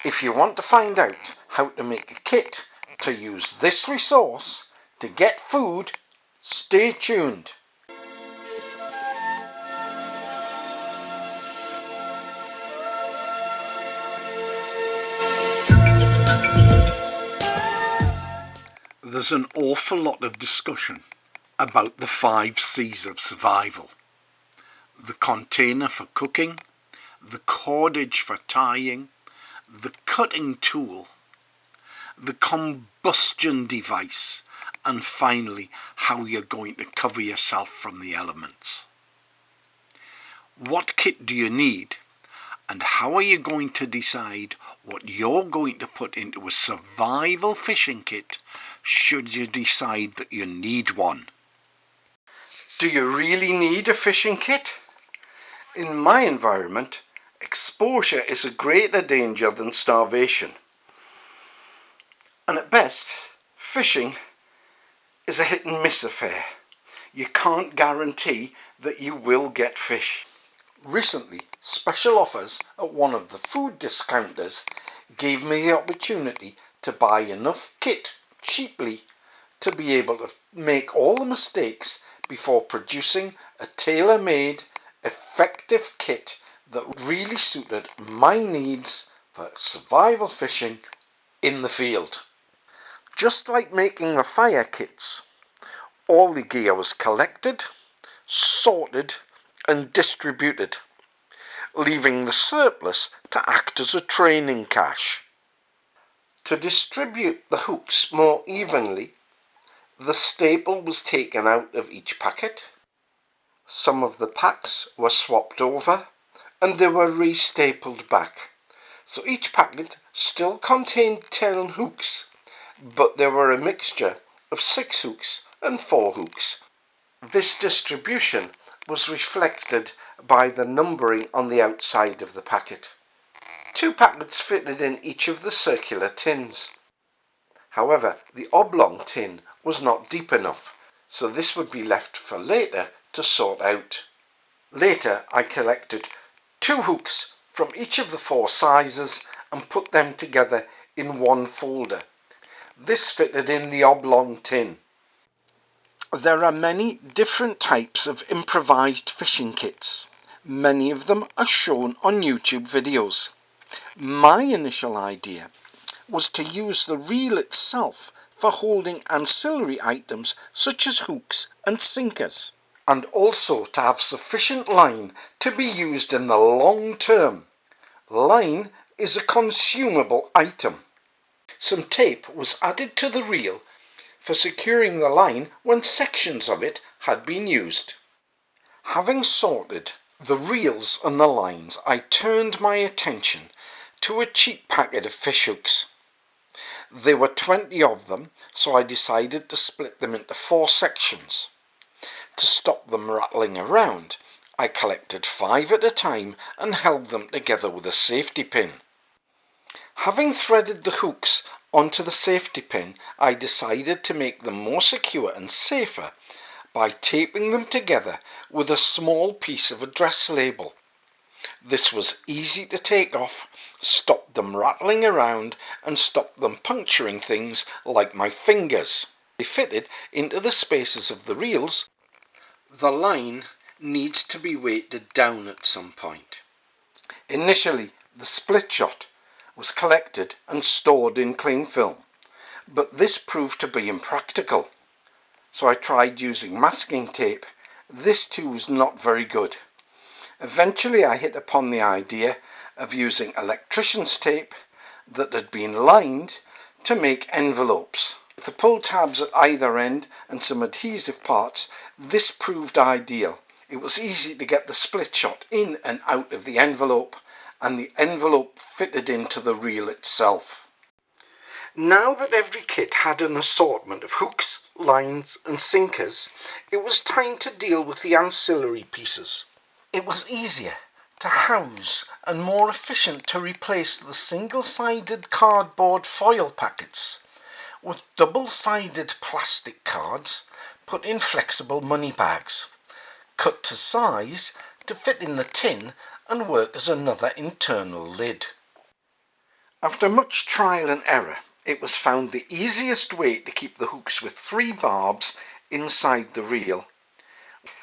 If you want to find out how to make a kit to use this resource to get food, stay tuned. There's an awful lot of discussion about the 5 C's of survival. The container for cooking, the cordage for tying, the cutting tool, the combustion device, and finally how you're going to cover yourself from the elements. What kit do you need, and how are you going to decide what you're going to put into a survival fishing kit should you decide that you need one? Do you really need a fishing kit? In my environment, exposure is a greater danger than starvation. And at best, fishing is a hit and miss affair. You can't guarantee that you will get fish. Recently, special offers at one of the food discounters gave me the opportunity to buy enough kit cheaply to be able to make all the mistakes before producing a tailor-made, effective kit that really suited my needs for survival fishing in the field. Just like making the fire kits, all the gear was collected, sorted and distributed, leaving the surplus to act as a training cache. To distribute the hooks more evenly, the staple was taken out of each packet, some of the packs were swapped over, and they were restapled back. So each packet still contained 10 hooks, but there were a mixture of 6 hooks and 4 hooks. This distribution was reflected by the numbering on the outside of the packet. 2 packets fitted in each of the circular tins. However, the oblong tin was not deep enough, so this would be left for later to sort out. Later, I collected 2 hooks from each of the 4 sizes and put them together in one folder. This fitted in the oblong tin. There are many different types of improvised fishing kits. Many of them are shown on YouTube videos. My initial idea was to use the reel itself for holding ancillary items such as hooks and sinkers, and also to have sufficient line to be used in the long term. Line is a consumable item. Some tape was added to the reel for securing the line when sections of it had been used. Having sorted the reels and the lines, I turned my attention to a cheap packet of fish hooks. There were 20 of them, so I decided to split them into 4 sections. To stop them rattling around, I collected 5 at a time and held them together with a safety pin. Having threaded the hooks onto the safety pin, I decided to make them more secure and safer by taping them together with a small piece of address label. This was easy to take off, stopped them rattling around and stopped them puncturing things like my fingers. They fitted into the spaces of the reels. The line needs to be weighted down at some point. Initially, the split shot was collected and stored in cling film, but this proved to be impractical. So I tried using masking tape. This too was not very good. Eventually I hit upon the idea of using electrician's tape that had been lined to make envelopes. With the pull tabs at either end and some adhesive parts, this proved ideal. It was easy to get the split shot in and out of the envelope, and the envelope fitted into the reel itself. Now that every kit had an assortment of hooks, lines and sinkers, it was time to deal with the ancillary pieces. It was easier to house and more efficient to replace the single-sided cardboard foil packets with double-sided plastic cards put in flexible money bags, cut to size to fit in the tin and work as another internal lid. After much trial and error, it was found the easiest way to keep the hooks with 3 barbs inside the reel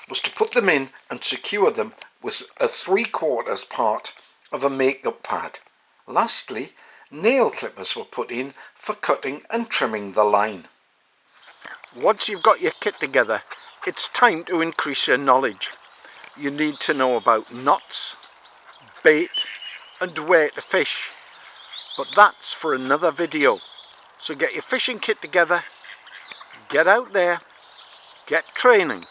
was to put them in and secure them with a 3/4 part of a makeup pad. Lastly, nail clippers were put in for cutting and trimming the line. Once you've got your kit together, it's time to increase your knowledge. You need to know about knots, bait and where to fish. But that's for another video. So get your fishing kit together, get out there, get training.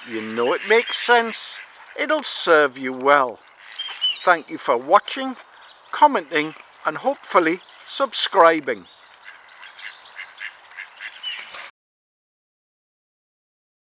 You know it makes sense, it'll serve you well. Thank you for watching, commenting and hopefully subscribing.